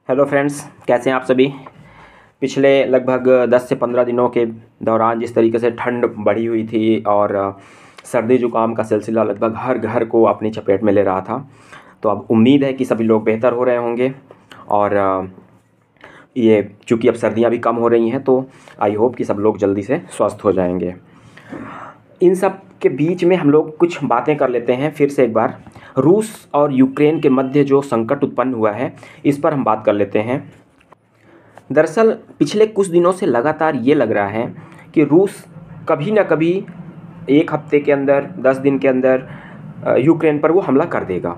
Hello friends, कैसे हैं आप सभी। पिछले लगभग 10 से 15 दिनों के दौरान जिस तरीके से ठंड बढ़ी हुई थी और सर्दी जुकाम का सिलसिला लगभग हर घर को अपनी चपेट में ले रहा था, तो अब उम्मीद है कि सभी लोग बेहतर हो रहे होंगे। और ये चूँकि अब सर्दियां भी कम हो रही हैं, तो आई होप कि सब लोग जल्दी से स्वस्थ हो जाएंगे। इन सब के बीच में हम लोग कुछ बातें कर लेते हैं फिर से एक बार। रूस और यूक्रेन के मध्य जो संकट उत्पन्न हुआ है, इस पर हम बात कर लेते हैं। दरअसल पिछले कुछ दिनों से लगातार ये लग रहा है कि रूस कभी ना कभी एक हफ्ते के अंदर, 10 दिन के अंदर यूक्रेन पर वो हमला कर देगा।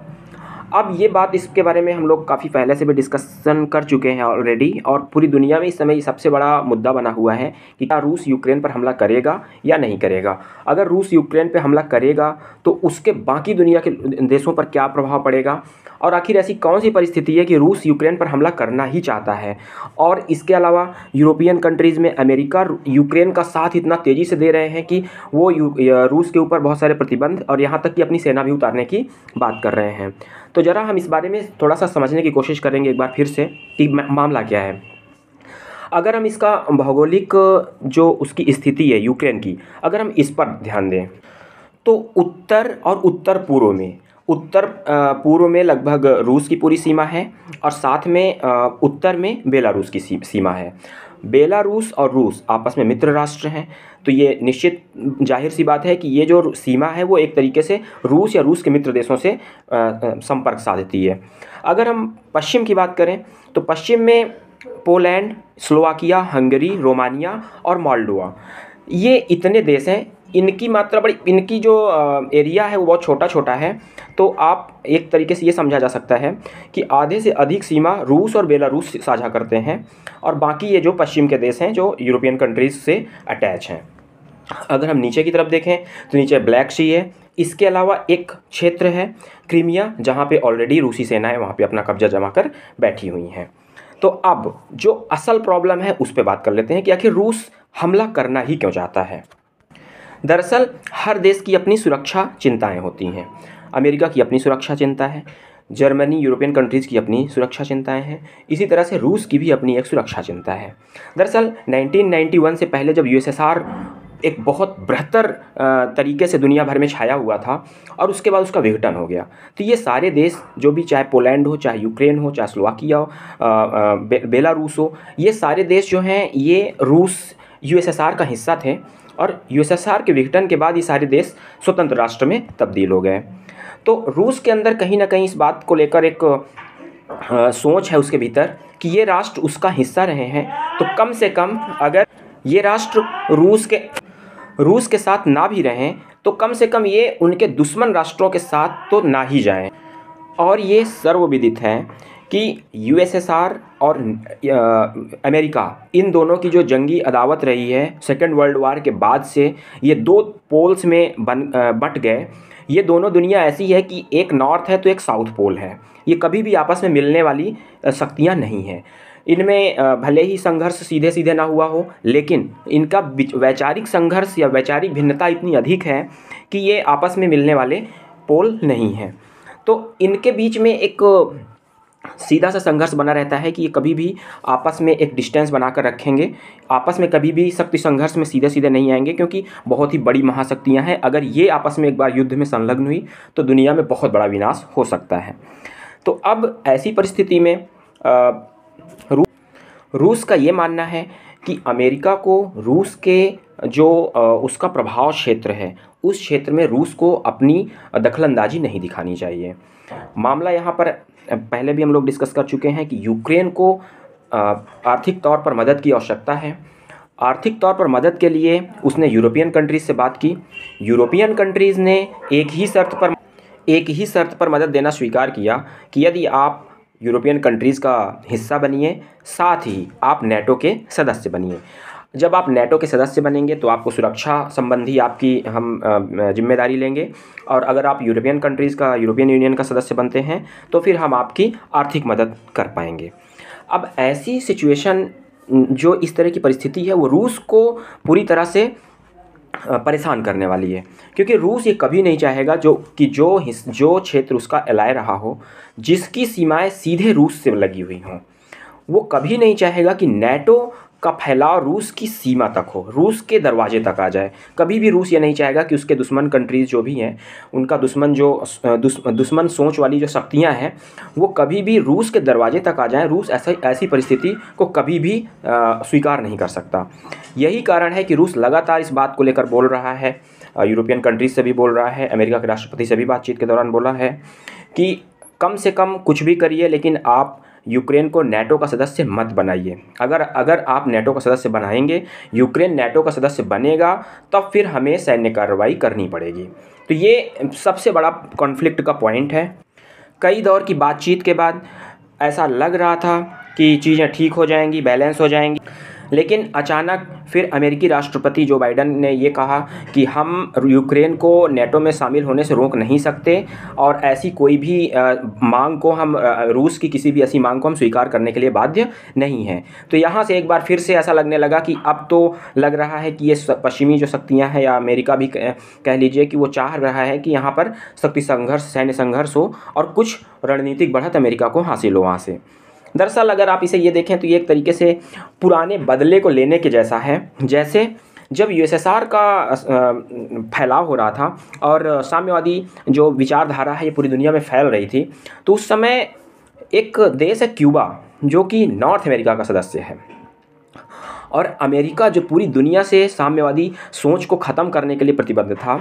अब ये बात, इसके बारे में हम लोग काफ़ी पहले से भी डिस्कशन कर चुके हैं ऑलरेडी, और पूरी दुनिया में इस समय सबसे बड़ा मुद्दा बना हुआ है कि क्या रूस यूक्रेन पर हमला करेगा या नहीं करेगा। अगर रूस यूक्रेन पर हमला करेगा तो उसके बाकी दुनिया के देशों पर क्या प्रभाव पड़ेगा, और आखिर ऐसी कौन सी परिस्थिति है कि रूस यूक्रेन पर हमला करना ही चाहता है। और इसके अलावा यूरोपियन कंट्रीज़ में अमेरिका यूक्रेन का साथ इतना तेज़ी से दे रहे हैं कि वो रूस के ऊपर बहुत सारे प्रतिबंध और यहाँ तक कि अपनी सेना भी उतारने की बात कर रहे हैं। तो ज़रा हम इस बारे में थोड़ा सा समझने की कोशिश करेंगे एक बार फिर से कि मामला क्या है। अगर हम इसका भौगोलिक जो उसकी स्थिति है यूक्रेन की, अगर हम इस पर ध्यान दें, तो उत्तर और उत्तर पूर्व में, उत्तर पूर्व में लगभग रूस की पूरी सीमा है, और साथ में उत्तर में बेलारूस की सीमा है। बेलारूस और रूस आपस में मित्र राष्ट्र हैं, तो ये निश्चित जाहिर सी बात है कि ये जो सीमा है वो एक तरीके से रूस या रूस के मित्र देशों से संपर्क साधती है। अगर हम पश्चिम की बात करें, तो पश्चिम में पोलैंड, स्लोवाकिया, हंगरी, रोमानिया और मोल्डोवा, ये इतने देश हैं। इनकी मात्रा बड़ी, इनकी जो एरिया है वो बहुत छोटा छोटा है। तो आप एक तरीके से ये समझा जा सकता है कि आधे से अधिक सीमा रूस और बेलारूस साझा करते हैं, और बाकी ये जो पश्चिम के देश हैं जो यूरोपियन कंट्रीज़ से अटैच हैं। अगर हम नीचे की तरफ देखें तो नीचे ब्लैक सी है। इसके अलावा एक क्षेत्र है क्रीमिया, जहाँ पे ऑलरेडी रूसी सेनाएं वहाँ पे अपना कब्जा जमा कर बैठी हुई हैं। तो अब जो असल प्रॉब्लम है उस पर बात कर लेते हैं कि आखिर रूस हमला करना ही क्यों चाहता है। दरअसल हर देश की अपनी सुरक्षा चिंताएं होती हैं। अमेरिका की अपनी सुरक्षा चिंता है, जर्मनी, यूरोपियन कंट्रीज़ की अपनी सुरक्षा चिंताएं हैं, इसी तरह से रूस की भी अपनी एक सुरक्षा चिंता है। दरअसल 1991 से पहले जब यूएसएसआर एक बहुत बेहतर तरीके से दुनिया भर में छाया हुआ था, और उसके बाद उसका विघटन हो गया, तो ये सारे देश जो भी, चाहे पोलैंड हो, चाहे यूक्रेन हो, चाहे स्लोवाकिया हो, बेलारूस हो, ये सारे देश जो हैं ये रूस यूएसएसआर का हिस्सा थे, और यूएसएसआर के विघटन के बाद ये सारे देश स्वतंत्र राष्ट्र में तब्दील हो गए। तो रूस के अंदर कहीं ना कहीं इस बात को लेकर एक सोच है उसके भीतर कि ये राष्ट्र उसका हिस्सा रहे हैं, तो कम से कम अगर ये राष्ट्र रूस के साथ ना भी रहें, तो कम से कम ये उनके दुश्मन राष्ट्रों के साथ तो ना ही जाएं। और ये सर्वविदित है कि यूएसएसआर और अमेरिका, इन दोनों की जो जंगी अदावत रही है सेकेंड वर्ल्ड वार के बाद से, ये दो पोल्स में बट गए। ये दोनों दुनिया ऐसी है कि एक नॉर्थ है तो एक साउथ पोल है। ये कभी भी आपस में मिलने वाली शक्तियाँ नहीं हैं। इनमें भले ही संघर्ष सीधे सीधे ना हुआ हो, लेकिन इनका वैचारिक संघर्ष या वैचारिक भिन्नता इतनी अधिक है कि ये आपस में मिलने वाले पोल नहीं हैं। तो इनके बीच में एक सीधा सा संघर्ष बना रहता है कि ये कभी भी आपस में एक डिस्टेंस बनाकर रखेंगे, आपस में कभी भी शक्ति संघर्ष में सीधे सीधे नहीं आएंगे, क्योंकि बहुत ही बड़ी महाशक्तियां हैं। अगर ये आपस में एक बार युद्ध में संलग्न हुई तो दुनिया में बहुत बड़ा विनाश हो सकता है। तो अब ऐसी परिस्थिति में रूस का ये मानना है कि अमेरिका को रूस के जो उसका प्रभाव क्षेत्र है, उस क्षेत्र में रूस को अपनी दखलंदाजी नहीं दिखानी चाहिए। मामला यहाँ पर पहले भी हम लोग डिस्कस कर चुके हैं कि यूक्रेन को आर्थिक तौर पर मदद की आवश्यकता है। आर्थिक तौर पर मदद के लिए उसने यूरोपियन कंट्रीज़ से बात की। यूरोपियन कंट्रीज़ ने एक ही शर्त पर मदद देना स्वीकार किया कि यदि आप यूरोपियन कंट्रीज़ का हिस्सा बनिए, साथ ही आप नेटो के सदस्य बनिए। जब आप नेटो के सदस्य बनेंगे तो आपको सुरक्षा संबंधी आपकी हम जिम्मेदारी लेंगे, और अगर आप यूरोपियन कंट्रीज़ का, यूरोपियन यूनियन का सदस्य बनते हैं तो फिर हम आपकी आर्थिक मदद कर पाएंगे। अब ऐसी सिचुएशन, जो इस तरह की परिस्थिति है, वो रूस को पूरी तरह से परेशान करने वाली है, क्योंकि रूस ये कभी नहीं चाहेगा जो क्षेत्र उसका एलाय रहा हो, जिसकी सीमाएं सीधे रूस से लगी हुई हों, वो कभी नहीं चाहेगा कि नेटो का फैलाव रूस की सीमा तक हो, रूस के दरवाजे तक आ जाए। कभी भी रूस ये नहीं चाहेगा कि उसके दुश्मन कंट्रीज़ जो भी हैं, उनका दुश्मन जो दुश्मन सोच वाली जो शक्तियां हैं, वो कभी भी रूस के दरवाजे तक आ जाएं। रूस ऐसी परिस्थिति को कभी भी स्वीकार नहीं कर सकता। यही कारण है कि रूस लगातार इस बात को लेकर बोल रहा है, यूरोपियन कंट्रीज से भी बोल रहा है, अमेरिका के राष्ट्रपति से भी बातचीत के दौरान बोला है कि कम से कम कुछ भी करिए, लेकिन आप यूक्रेन को नेटो का सदस्य मत बनाइए। अगर आप नेटो का सदस्य बनाएंगे, यूक्रेन नेटो का सदस्य बनेगा, तब फिर हमें सैन्य कार्रवाई करनी पड़ेगी। तो ये सबसे बड़ा कॉन्फ्लिक्ट का पॉइंट है। कई दौर की बातचीत के बाद ऐसा लग रहा था कि चीज़ें ठीक हो जाएंगी, बैलेंस हो जाएंगी, लेकिन अचानक फिर अमेरिकी राष्ट्रपति जो बाइडन ने ये कहा कि हम यूक्रेन को नेटो में शामिल होने से रोक नहीं सकते, और ऐसी कोई भी मांग को हम रूस की किसी भी ऐसी मांग को हम स्वीकार करने के लिए बाध्य नहीं हैं। तो यहाँ से एक बार फिर से ऐसा लगने लगा कि अब तो लग रहा है कि ये पश्चिमी जो शक्तियाँ हैं, या अमेरिका भी कह लीजिए, कि वो चाह रहा है कि यहाँ पर शक्ति संघर्ष, सैन्य संघर्ष हो और कुछ रणनीतिक बढ़त अमेरिका को हासिल हो वहाँ से। दरअसल अगर आप इसे ये देखें तो ये एक तरीके से पुराने बदले को लेने के जैसा है। जैसे जब यूएसएसआर का फैलाव हो रहा था और साम्यवादी जो विचारधारा है ये पूरी दुनिया में फैल रही थी, तो उस समय एक देश है क्यूबा, जो कि नॉर्थ अमेरिका का सदस्य है, और अमेरिका जो पूरी दुनिया से साम्यवादी सोच को ख़त्म करने के लिए प्रतिबद्ध था,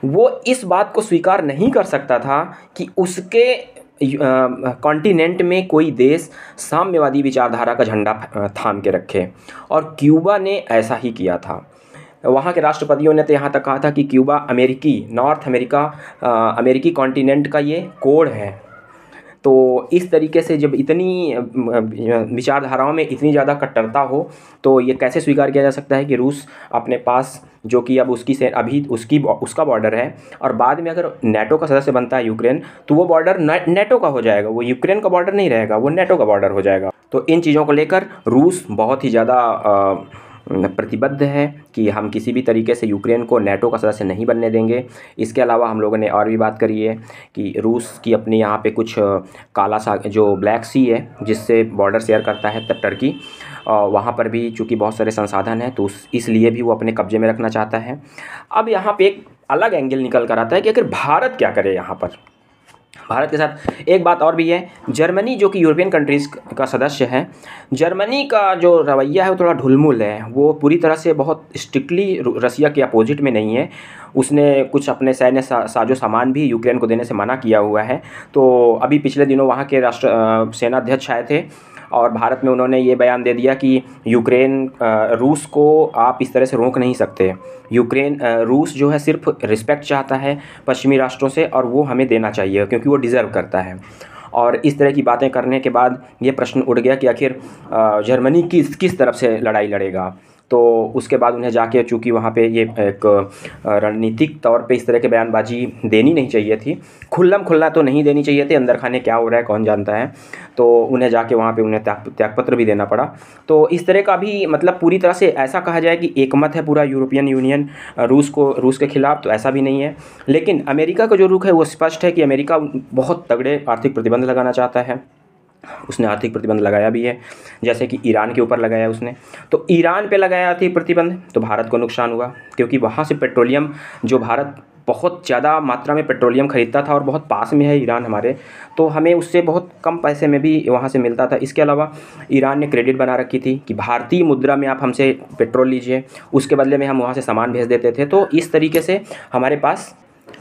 वो इस बात को स्वीकार नहीं कर सकता था कि उसके कॉन्टिनेंट में कोई देश साम्यवादी विचारधारा का झंडा थाम के रखे, और क्यूबा ने ऐसा ही किया था। वहाँ के राष्ट्रपतियों ने तो यहाँ तक कहा था कि क्यूबा नॉर्थ अमेरिका अमेरिकी कॉन्टिनेंट का ये कोड है। तो इस तरीके से जब इतनी विचारधाराओं में इतनी ज़्यादा कट्टरता हो, तो ये कैसे स्वीकार किया जा सकता है कि रूस अपने पास, जो कि अब उसका बॉर्डर है, और बाद में अगर नेटो का सदस्य बनता है यूक्रेन, तो वो बॉर्डर नेटो का हो जाएगा, वो यूक्रेन का बॉर्डर नहीं रहेगा, वो नेटो का बॉर्डर हो जाएगा। तो इन चीज़ों को लेकर रूस बहुत ही ज़्यादा प्रतिबद्ध है कि हम किसी भी तरीके से यूक्रेन को नेटो का सदस्य नहीं बनने देंगे। इसके अलावा हम लोगों ने और भी बात करी है कि रूस की अपनी यहाँ पे कुछ काला सागर, जो ब्लैक सी है, जिससे बॉर्डर शेयर करता है टर्की, वहाँ पर भी चूँकि बहुत सारे संसाधन हैं, तो इसलिए भी वो अपने कब्जे में रखना चाहता है। अब यहाँ पे एक अलग एंगल निकल कर आता है कि आखिर भारत क्या करे यहाँ पर। भारत के साथ एक बात और भी है, जर्मनी जो कि यूरोपियन कंट्रीज़ का सदस्य है, जर्मनी का जो रवैया है वो थोड़ा ढुलमुल है। वो पूरी तरह से बहुत स्ट्रिक्टली रसिया के अपोजिट में नहीं है। उसने कुछ अपने सैन्य साजो सामान भी यूक्रेन को देने से मना किया हुआ है। तो अभी पिछले दिनों वहाँ के सेनाध्यक्ष आए थे, और भारत में उन्होंने ये बयान दे दिया कि रूस को आप इस तरह से रोक नहीं सकते। रूस जो है सिर्फ रिस्पेक्ट चाहता है पश्चिमी राष्ट्रों से, और वो हमें देना चाहिए क्योंकि वो डिज़र्व करता है। और इस तरह की बातें करने के बाद ये प्रश्न उठ गया कि आखिर जर्मनी किस तरफ से लड़ाई लड़ेगा। तो उसके बाद उन्हें जाके, चूँकि वहाँ पे ये एक रणनीतिक तौर पे इस तरह के बयानबाजी देनी नहीं चाहिए थी, खुल्ला तो नहीं देनी चाहिए थी, अंदर खाने क्या हो रहा है कौन जानता है। तो उन्हें जाके वहाँ पे उन्हें त्यागपत्र भी देना पड़ा। तो इस तरह का भी, मतलब पूरी तरह से ऐसा कहा जाए कि एकमत है पूरा यूरोपियन यूनियन रूस के खिलाफ, तो ऐसा भी नहीं है। लेकिन अमेरिका का जो रुख है वो स्पष्ट है कि अमेरिका बहुत तगड़े आर्थिक प्रतिबंध लगाना चाहता है। उसने आर्थिक प्रतिबंध लगाया भी है, जैसे कि ईरान के ऊपर लगाया उसने। तो ईरान पे लगाया आर्थिक प्रतिबंध, तो भारत को नुकसान हुआ, क्योंकि वहाँ से पेट्रोलियम, जो भारत बहुत ज़्यादा मात्रा में पेट्रोलियम ख़रीदता था और बहुत पास में है ईरान हमारे, तो हमें उससे बहुत कम पैसे में भी वहाँ से मिलता था। इसके अलावा ईरान ने क्रेडिट बना रखी थी कि भारतीय मुद्रा में आप हमसे पेट्रोल लीजिए, उसके बदले में हम वहाँ से सामान भेज देते थे। तो इस तरीके से हमारे पास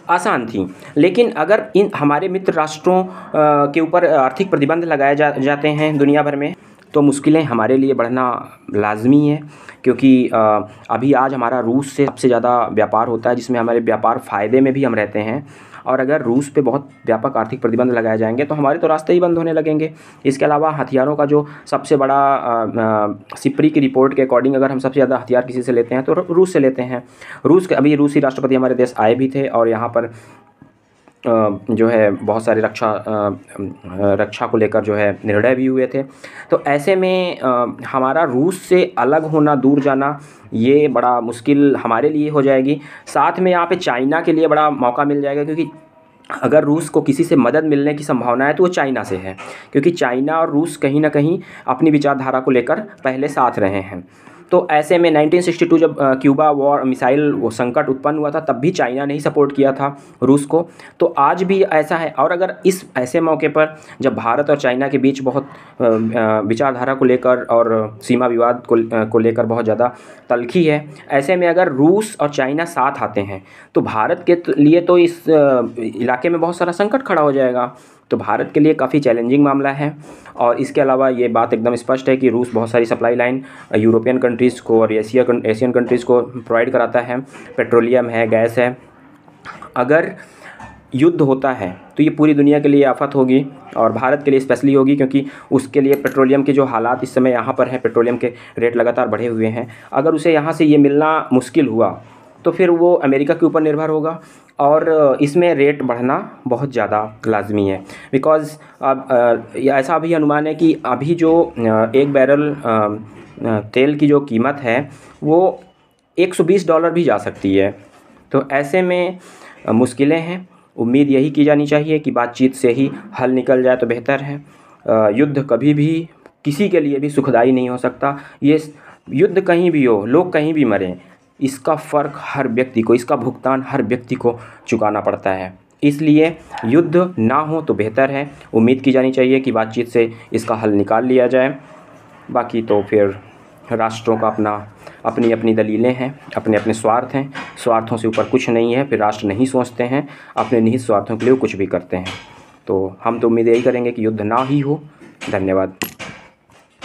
आसान थी। लेकिन अगर इन हमारे मित्र राष्ट्रों के ऊपर आर्थिक प्रतिबंध लगाए जाते हैं दुनिया भर में, तो मुश्किलें हमारे लिए बढ़ना लाजमी है, क्योंकि अभी आज हमारा रूस से सबसे ज़्यादा व्यापार होता है, जिसमें हमारे व्यापार फ़ायदे में भी हम रहते हैं। और अगर रूस पे बहुत व्यापक आर्थिक प्रतिबंध लगाए जाएंगे तो हमारे तो रास्ते ही बंद होने लगेंगे। इसके अलावा हथियारों का जो सबसे बड़ा, सिप्री की रिपोर्ट के अकॉर्डिंग अगर हम सबसे ज़्यादा हथियार किसी से लेते हैं तो रूस से लेते हैं। अभी रूसी राष्ट्रपति हमारे देश आए भी थे, और यहाँ पर जो है बहुत सारे रक्षा को लेकर जो है निर्णय भी हुए थे। तो ऐसे में हमारा रूस से अलग होना, दूर जाना, ये बड़ा मुश्किल हमारे लिए हो जाएगी। साथ में यहाँ पे चाइना के लिए बड़ा मौका मिल जाएगा, क्योंकि अगर रूस को किसी से मदद मिलने की संभावना है तो वो चाइना से है, क्योंकि चाइना और रूस कहीं ना कहीं अपनी विचारधारा को लेकर पहले साथ रहे हैं। तो ऐसे में 1962 जब क्यूबा वॉर मिसाइल वो संकट उत्पन्न हुआ था, तब भी चाइना ने ही सपोर्ट किया था रूस को। तो आज भी ऐसा है। और अगर इस ऐसे मौके पर जब भारत और चाइना के बीच बहुत विचारधारा को लेकर और सीमा विवाद को लेकर बहुत ज़्यादा तल्खी है, ऐसे में अगर रूस और चाइना साथ आते हैं तो भारत के लिए तो इस इलाके में बहुत सारा संकट खड़ा हो जाएगा। तो भारत के लिए काफ़ी चैलेंजिंग मामला है। और इसके अलावा ये बात एकदम स्पष्ट है कि रूस बहुत सारी सप्लाई लाइन यूरोपियन कंट्रीज़ को और एशियन कंट्रीज़ को प्रोवाइड कराता है। पेट्रोलियम है, गैस है। अगर युद्ध होता है तो ये पूरी दुनिया के लिए आफत होगी और भारत के लिए स्पेशली होगी, क्योंकि उसके लिए पेट्रोलियम के जो हालात इस समय यहाँ पर हैं, पेट्रोलियम के रेट लगातार बढ़े हुए हैं। अगर उसे यहाँ से ये मिलना मुश्किल हुआ तो फिर वो अमेरिका के ऊपर निर्भर होगा और इसमें रेट बढ़ना बहुत ज़्यादा लाजमी है। बिकॉज़ अब ऐसा भी अनुमान है कि अभी जो एक बैरल तेल की जो कीमत है वो $120 भी जा सकती है। तो ऐसे में मुश्किलें हैं। उम्मीद यही की जानी चाहिए कि बातचीत से ही हल निकल जाए तो बेहतर है। युद्ध कभी भी किसी के लिए भी सुखदायी नहीं हो सकता। ये युद्ध कहीं भी हो, लोग कहीं भी मरें, इसका फ़र्क हर व्यक्ति को, इसका भुगतान हर व्यक्ति को चुकाना पड़ता है। इसलिए युद्ध ना हो तो बेहतर है। उम्मीद की जानी चाहिए कि बातचीत से इसका हल निकाल लिया जाए। बाकी तो फिर राष्ट्रों का अपनी अपनी दलीलें हैं, अपने अपने स्वार्थ हैं। स्वार्थों से ऊपर कुछ नहीं है। फिर राष्ट्र नहीं सोचते हैं, अपने निहित स्वार्थों के लिए कुछ भी करते हैं। तो हम तो उम्मीद यही करेंगे कि युद्ध ना ही हो। धन्यवाद।